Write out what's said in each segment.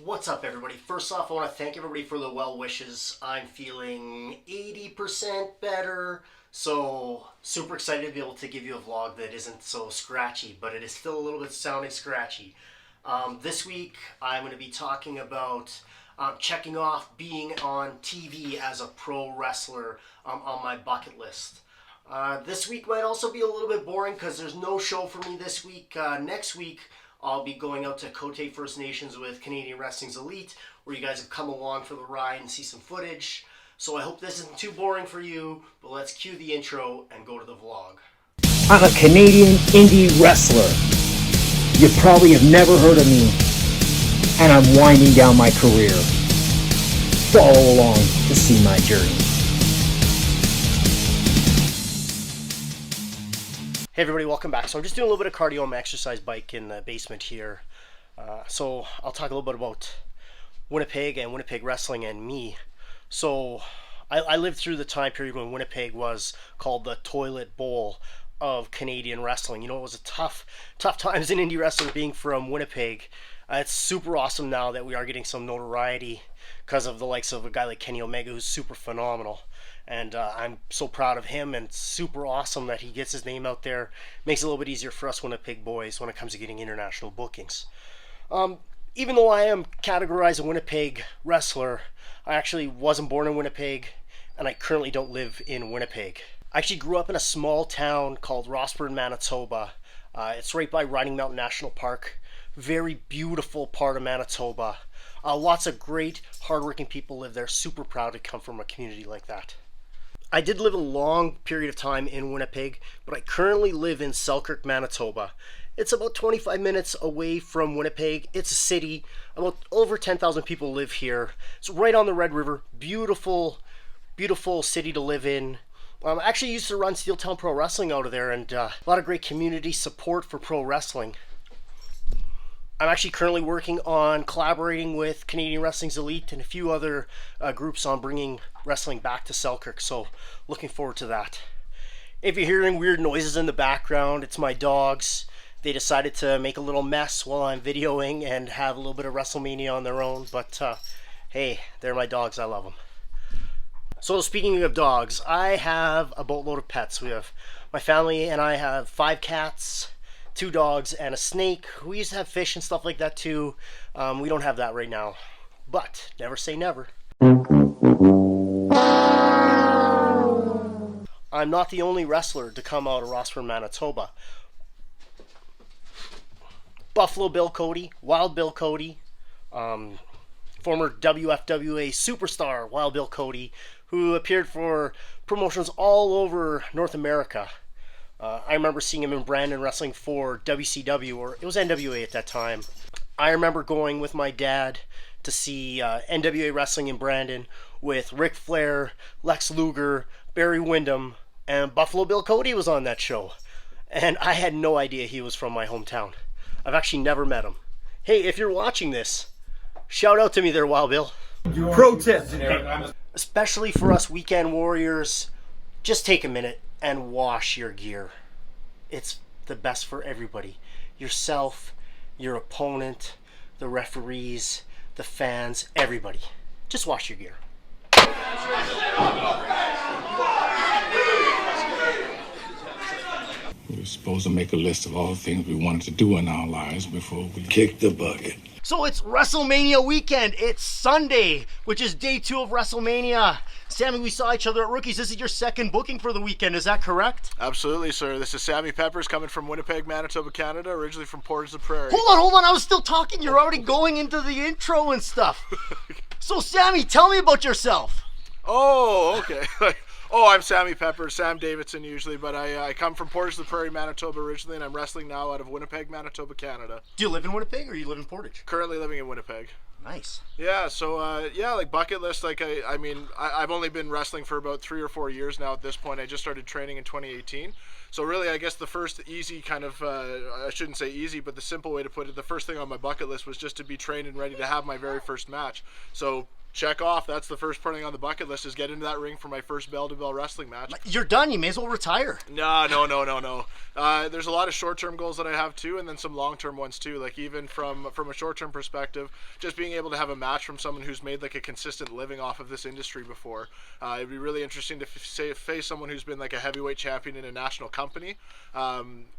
What's up, everybody? First off, I want to thank everybody for the well wishes. I'm feeling 80% better, so super excited to be able to give you a vlog that isn't so scratchy, but it is still a little bit sounding scratchy. This week, I'm going to be talking about checking off being on TV as a pro wrestler on my bucket list. This week might also be a little bit boring because there's no show for me this week. Next week, I'll be going out to Cote First Nations with Canadian Wrestling's Elite, where you guys have come along for the ride and see some footage. So I hope this isn't too boring for you, but let's cue the intro and go to the vlog. I'm a Canadian indie wrestler. You probably have never heard of me, and I'm winding down my career. Follow along to see my journey. Hey everybody, welcome back. So I'm just doing a little bit of cardio on my exercise bike in the basement here. So I'll talk a little bit about Winnipeg and Winnipeg wrestling and me. So I lived through the time period when Winnipeg was called the toilet bowl of Canadian wrestling. You know, it was a tough times in indie wrestling being from Winnipeg. It's super awesome now that we are getting some notoriety because of the likes of a guy like Kenny Omega, who's super phenomenal. And I'm so proud of him, and super awesome that he gets his name out there. Makes it a little bit easier for us Winnipeg boys when it comes to getting international bookings. Even though I am categorized a Winnipeg wrestler, I actually wasn't born in Winnipeg, and I currently don't live in Winnipeg. I actually grew up in a small town called Winnipeg, Manitoba. It's right by Riding Mountain National Park. Very beautiful part of Manitoba. Lots of great, hardworking people live there. Super proud to come from a community like that. I did live a long period of time in Winnipeg, but I currently live in Selkirk, Manitoba. It's about 25 minutes away from Winnipeg. It's a city. About over 10,000 people live here. It's right on the Red River. Beautiful, beautiful city to live in. I actually used to run Steel Town Pro Wrestling out of there, and a lot of great community support for pro wrestling. I'm actually currently working on collaborating with Canadian Wrestling's Elite and a few other groups on bringing wrestling back to Selkirk, so looking forward to that. If you're hearing weird noises in the background, it's my dogs. They decided to make a little mess while I'm videoing and have a little bit of WrestleMania on their own, but hey, they're my dogs. I love them. So speaking of dogs, I have a boatload of pets. My family and I have 5 cats, 2 dogs, and a snake. We used to have fish and stuff like that too. We don't have that right now, but never say never. I'm not the only wrestler to come out of Winnipeg, Manitoba. Buffalo Bill Cody, Wild Bill Cody, former WFWA superstar Wild Bill Cody, who appeared for promotions all over North America. I remember seeing him in Brandon wrestling for WCW, or it was NWA at that time. I remember going with my dad to see NWA wrestling in Brandon with Ric Flair, Lex Luger, Barry Windham, and Buffalo Bill Cody was on that show. And I had no idea he was from my hometown. I've actually never met him. Hey, if you're watching this, shout out to me there, Wild Bill. Pro tip. Especially for us weekend warriors, just take a minute and wash your gear. It's the best for everybody. Yourself, your opponent, the referees, the fans, everybody. Just wash your gear. We were supposed to make a list of all the things we wanted to do in our lives before we kicked the bucket. So it's WrestleMania weekend. It's Sunday, which is day 2 of WrestleMania. Sammy, we saw each other at Rookies. This is your second booking for the weekend. Is that correct? Absolutely, sir. This is Sammy Pepper coming from Winnipeg, Manitoba, Canada, originally from Portage la Prairie. Hold on. I was still talking. You're already going into the intro and stuff. So, Sammy, tell me about yourself. Oh, okay. I'm Sammy Pepper, Sam Davidson usually, but I come from Portage la Prairie, Manitoba originally, and I'm wrestling now out of Winnipeg, Manitoba, Canada. Do you live in Winnipeg or you live in Portage? Currently living in Winnipeg. Nice. Yeah, so like bucket list, like I've only been wrestling for about 3 or 4 years now at this point. I just started training in 2018. So really, I guess the first easy kind of, I shouldn't say easy, but the simple way to put it, the first thing on my bucket list was just to be trained and ready to have my very first match. So check off. That's the first thing on the bucket list, is get into that ring for my first bell-to-bell wrestling match. You're done. You may as well retire. No. There's a lot of short-term goals that I have too, and then some long-term ones too. Like even from a short-term perspective, just being able to have a match from someone who's made like a consistent living off of this industry before. It'd be really interesting to face someone who's been like a heavyweight champion in a national company.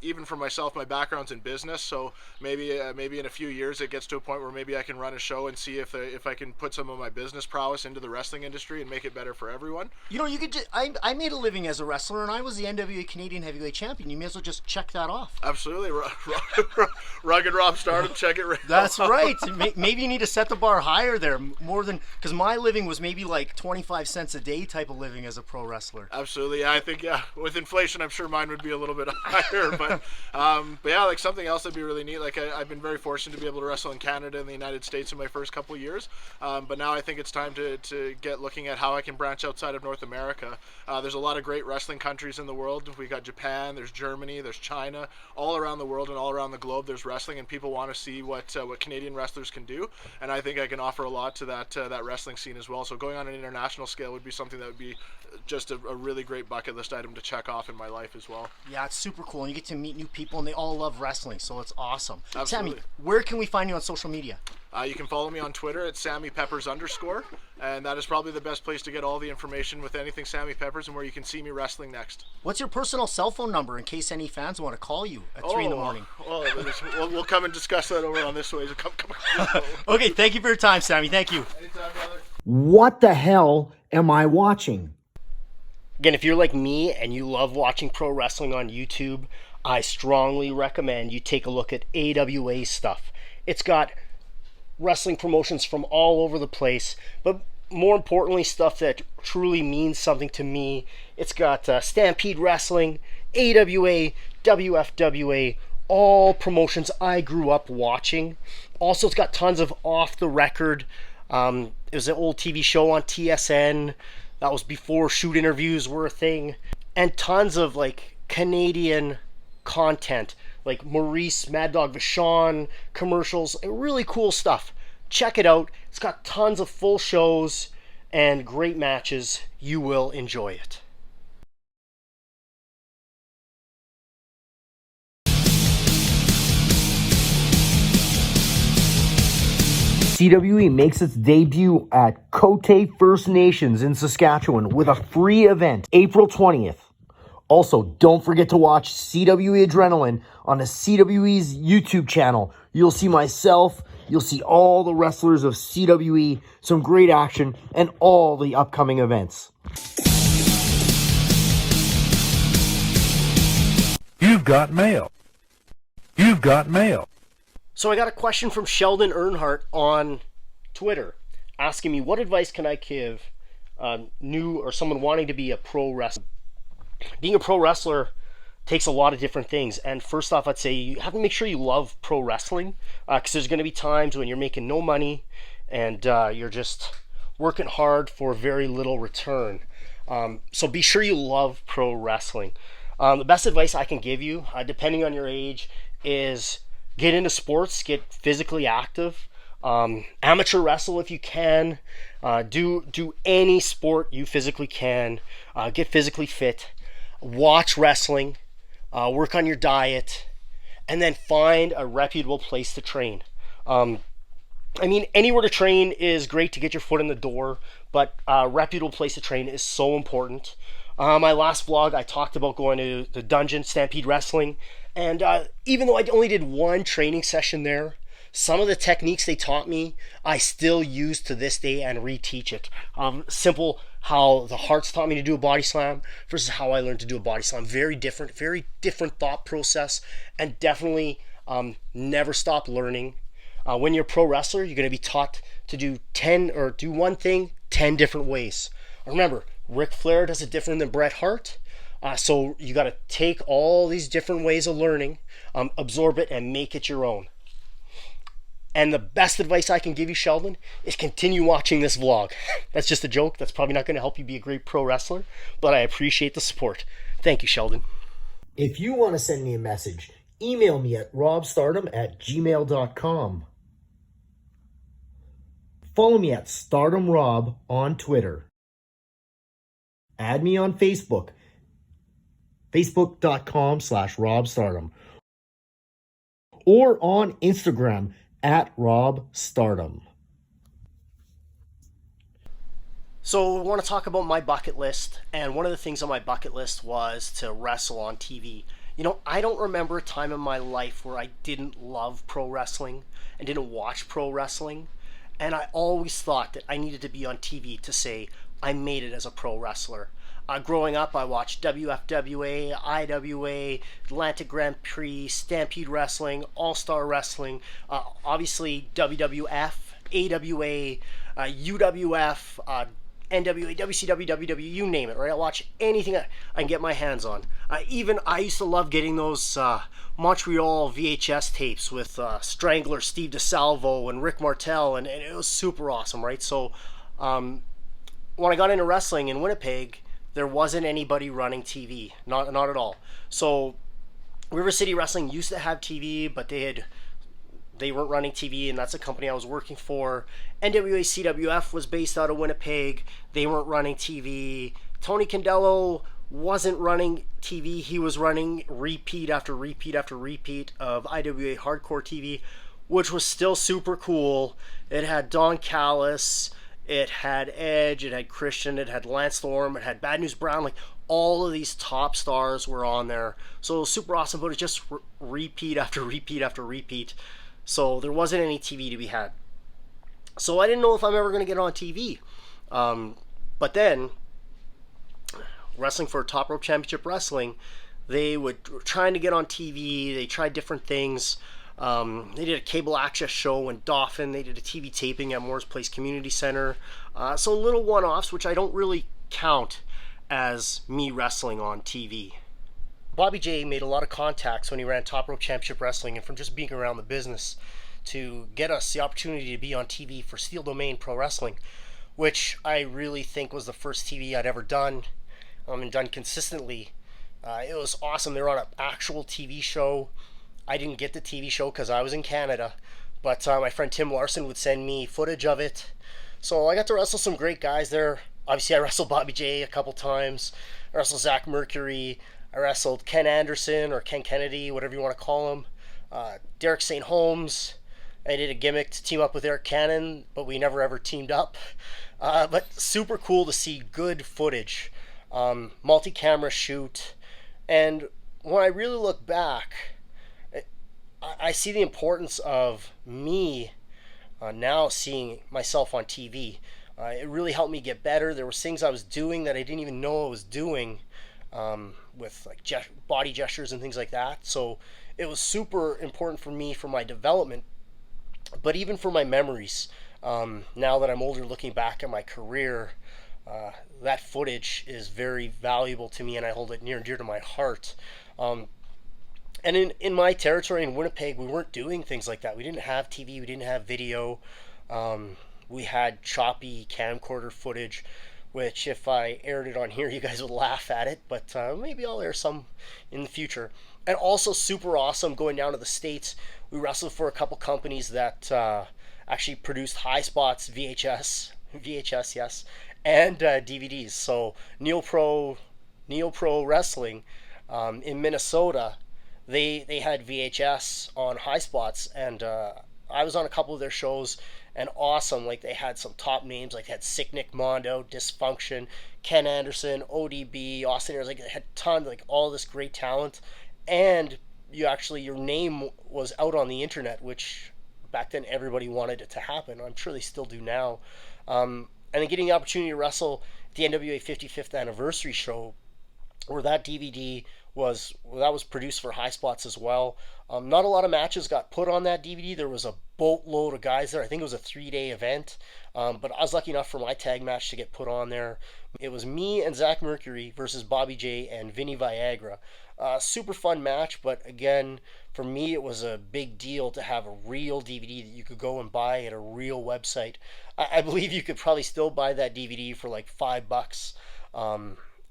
Even for myself, my background's in business, so maybe in a few years it gets to a point where maybe I can run a show and see if I can put some of my business prowess into the wrestling industry and make it better for everyone. You know, you could just, I made a living as a wrestler, and I was the NWA Canadian Heavyweight Champion. You may as well just check that off. Absolutely. Rugged Rob Stardom, check it right That's off. right. Maybe you need to set the bar higher there, more than, because my living was maybe like 25 cents a day type of living as a pro wrestler. Absolutely. Yeah, I think, with inflation, I'm sure mine would be a little bit higher, but yeah, like something else that'd be really neat. Like I've been very fortunate to be able to wrestle in Canada and the United States in my first couple of years, but now I think it's time to get looking at how I can branch outside of North America. There's a lot of great wrestling countries in the world. We got Japan, there's Germany, there's China, all around the world and all around the globe. There's wrestling, and people want to see what Canadian wrestlers can do. And I think I can offer a lot to that wrestling scene as well. So going on an international scale would be something that would be just a really great bucket list item to check off in my life as well. Yeah, it's super cool, and you get to meet new people, and they all love wrestling, so it's awesome. Absolutely. Sammy, where can we find you on social media? You can follow me on Twitter at SammyPeppers_, and that is probably the best place to get all the information with anything Sammy Peppers and where you can see me wrestling next. What's your personal cell phone number in case any fans want to call you at 3 in the morning? We'll come and discuss that over on this way. So come. Okay, thank you for your time, Sammy. Thank you. Anytime, brother. What the hell am I watching? Again, if you're like me and you love watching pro wrestling on YouTube, I strongly recommend you take a look at AWA stuff. It's got wrestling promotions from all over the place, but more importantly, stuff that truly means something to me. It's got Stampede Wrestling, AWA, WFWA, all promotions I grew up watching. Also, it's got tons of off the record. It was an old TV show on TSN. That was before shoot interviews were a thing. And tons of like Canadian content, like Maurice, Mad Dog Vachon, commercials, and really cool stuff. Check it out. It's got tons of full shows and great matches. You will enjoy it. CWE makes its debut at Cote First Nations in Saskatchewan with a free event April 20th. Also, don't forget to watch CWE Adrenaline on the CWE's YouTube channel. You'll see myself, you'll see all the wrestlers of CWE, some great action, and all the upcoming events. You've got mail. You've got mail. So I got a question from Sheldon Earnhardt on Twitter asking me, what advice can I give new or someone wanting to be a pro wrestler? Being a pro wrestler takes a lot of different things, and first off, I'd say you have to make sure you love pro wrestling, because there's going to be times when you're making no money and you're just working hard for very little return. So be sure you love pro wrestling. The best advice I can give you, depending on your age, is get into sports, get physically active, amateur wrestle if you can, do any sport you physically can, get physically fit, watch wrestling, work on your diet, and then find a reputable place to train. I mean, anywhere to train is great to get your foot in the door, but a reputable place to train is so important. My last vlog, I talked about going to the Dungeon, Stampede Wrestling, and even though I only did one training session there, some of the techniques they taught me, I still use to this day and reteach it. Simple how the Hearts taught me to do a body slam versus how I learned to do a body slam. Very different thought process, and definitely never stop learning. When you're a pro wrestler, you're going to be taught to do one thing 10 different ways. Remember, Ric Flair does it different than Bret Hart. So you got to take all these different ways of learning, absorb it, and make it your own. And the best advice I can give you, Sheldon, is continue watching this vlog. That's just a joke. That's probably not going to help you be a great pro wrestler, but I appreciate the support. Thank you, Sheldon. If you want to send me a message, email me at robstardom@gmail.com. Follow me at Stardom Rob on Twitter. Add me on Facebook, facebook.com/RobStardom. Or on Instagram at RobStardom. So I want to talk about my bucket list, and one of the things on my bucket list was to wrestle on TV. You know, I don't remember a time in my life where I didn't love pro wrestling and didn't watch pro wrestling, and I always thought that I needed to be on TV to say I made it as a pro wrestler. Growing up, I watched WFWA, IWA, Atlantic Grand Prix, Stampede Wrestling, All-Star Wrestling, obviously WWF, AWA, UWF, NWA, WCW, WW, you name it, right? I watch anything I can get my hands on. Even I used to love getting those Montreal VHS tapes with Strangler, Steve DeSalvo, and Rick Martel, and it was super awesome, right? So when I got into wrestling in Winnipeg, there wasn't anybody running TV, not at all. So River City Wrestling used to have TV, but they weren't running TV, and that's a company I was working for. NWA CWF was based out of Winnipeg. They weren't running TV. Tony Condello wasn't running TV. He was running repeat after repeat after repeat of IWA Hardcore TV, which was still super cool. It had Don Callis, it had Edge, it had Christian, it had Lance Storm, it had Bad News Brown. Like, all of these top stars were on there. So it was super awesome, but it just repeat after repeat after repeat. So there wasn't any TV to be had. So I didn't know if I'm ever going to get on TV. But then, Wrestling for Top Rope Championship Wrestling, they were trying to get on TV. They tried different things. They did a cable access show in Dauphin. They did a TV taping at Moore's Place Community Center. So little one-offs, which I don't really count as me wrestling on TV. Bobby J made a lot of contacts when he ran Top Rope Championship Wrestling, and from just being around the business to get us the opportunity to be on TV for Steel Domain Pro Wrestling, which I really think was the first TV I'd ever done, and done consistently. It was awesome. They were on an actual TV show. I didn't get the TV show because I was in Canada, but my friend Tim Larson would send me footage of it. So I got to wrestle some great guys there. Obviously, I wrestled Bobby J a couple times. I wrestled Zach Mercury. I wrestled Ken Anderson, or Ken Kennedy, whatever you want to call him. Derek St. Holmes. I did a gimmick to team up with Eric Cannon, but we never ever teamed up. But super cool to see good footage. Multi-camera shoot. And when I really look back, I see the importance of me now seeing myself on TV. It really helped me get better. There were things I was doing that I didn't even know I was doing. With like body gestures and things like that. So it was super important for me for my development, but even for my memories. Now that I'm older, looking back at my career, that footage is very valuable to me, and I hold it near and dear to my heart. And in my territory in Winnipeg, we weren't doing things like that. We didn't have TV, we didn't have video. We had choppy camcorder footage, which if I aired it on here, you guys would laugh at it, but maybe I'll air some in the future. And also super awesome going down to the States. We wrestled for a couple companies that actually produced High Spots VHS, yes, and DVDs. So Neo Pro Wrestling in Minnesota, they had VHS on High Spots, and I was on a couple of their shows. And awesome, like they had some top names, like they had Sick Nick Mondo, Dysfunction, Ken Anderson, ODB, Austin Ayers, like they had a ton, like all this great talent. And your name was out on the internet, which back then everybody wanted it to happen. I'm sure they still do now. And then getting the opportunity to wrestle at the NWA 55th anniversary show, where that DVD was produced for High Spots as well. Not a lot of matches got put on that DVD. There was a boatload of guys there. I think it was a 3-day event, but I was lucky enough for my tag match to get put on there. It was me and Zach Mercury versus Bobby J and Vinny Viagra. Super fun match, but again, for me, it was a big deal to have a real DVD that you could go and buy at a real website. I believe you could probably still buy that DVD for like $5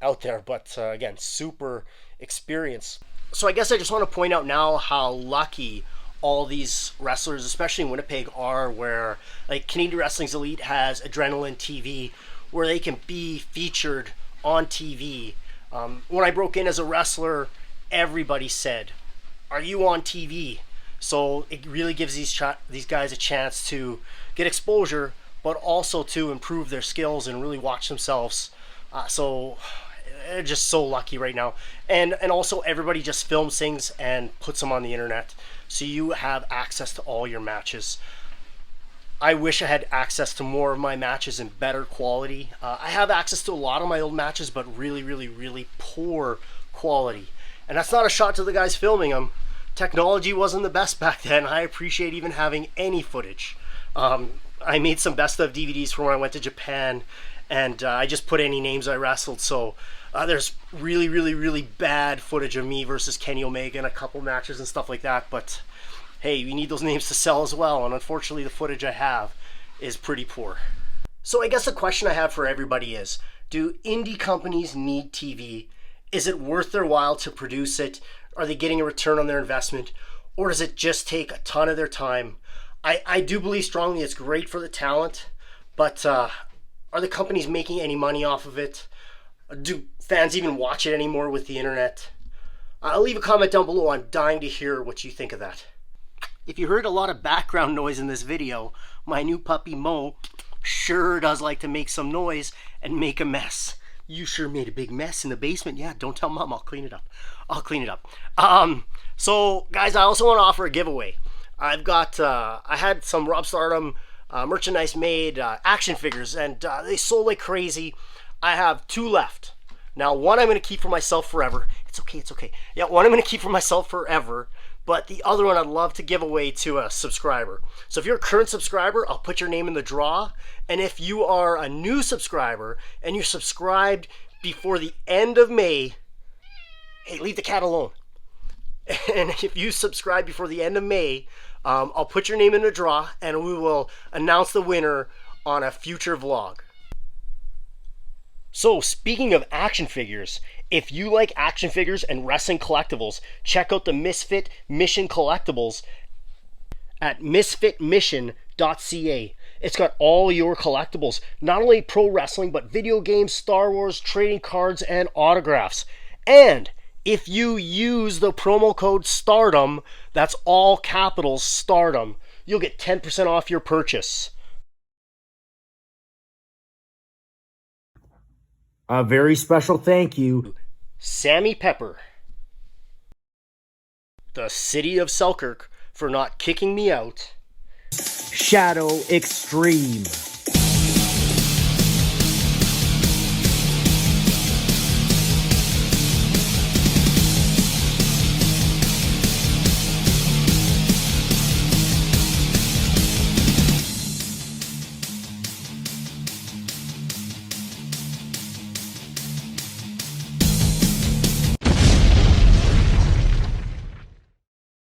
out there, but again, super experience. So I guess I just want to point out now how lucky all these wrestlers, especially in Winnipeg, are, where like Canadian Wrestling's Elite has Adrenaline TV, where they can be featured on TV. When I broke in as a wrestler, everybody said, "Are you on TV?" So it really gives these guys a chance to get exposure, but also to improve their skills and really watch themselves. So they're just so lucky right now. And also everybody just films things and puts them on the internet, so you have access to all your matches. I wish I had access to more of my matches in better quality. I have access to a lot of my old matches, but really poor quality. And that's not a shot to the guys filming them. Technology wasn't the best back then. I appreciate even having any footage. I made some best of DVDs from when I went to Japan, and I just put any names I wrestled. So there's really bad footage of me versus Kenny Omega in a couple matches and stuff like that. But hey, we need those names to sell as well, and unfortunately the footage I have is pretty poor. So I guess the question I have for everybody is, do indie companies need TV? Is it worth their while to produce it? Are they getting a return on their investment? Or does it just take a ton of their time? I do believe strongly it's great for the talent, but are the companies making any money off of it? Do fans even watch it anymore with the internet? Leave a comment down below. I'm dying to hear what you think of that. If you heard a lot of background noise in this video, my new puppy Mo sure does like to make some noise and make a mess. You sure made a big mess in the basement. Yeah, don't tell Mom, I'll clean it up. So guys, I also want to offer a giveaway. I've got, I had some Rob Stardom merchandise made, action figures, and they sold like crazy. I have 2 left. Now, one I'm going to keep for myself forever. It's okay. Yeah, one I'm going to keep for myself forever. But the other one I'd love to give away to a subscriber. So if you're a current subscriber, I'll put your name in the draw. And if you are a new subscriber and you're subscribed before the end of May, hey, leave the cat alone. And if you subscribe before the end of May, I'll put your name in the draw and we will announce the winner on a future vlog. So speaking of action figures, if you like action figures and wrestling collectibles, check out the Misfit Mission collectibles at misfitmission.ca. It's got all your collectibles, not only pro wrestling, but video games, Star Wars, trading cards, and autographs. And if you use the promo code STARDOM, that's all capitals STARDOM, you'll get 10% off your purchase. A very special thank you, Sammy Pepper, the city of Selkirk, for not kicking me out. Shadow Extreme.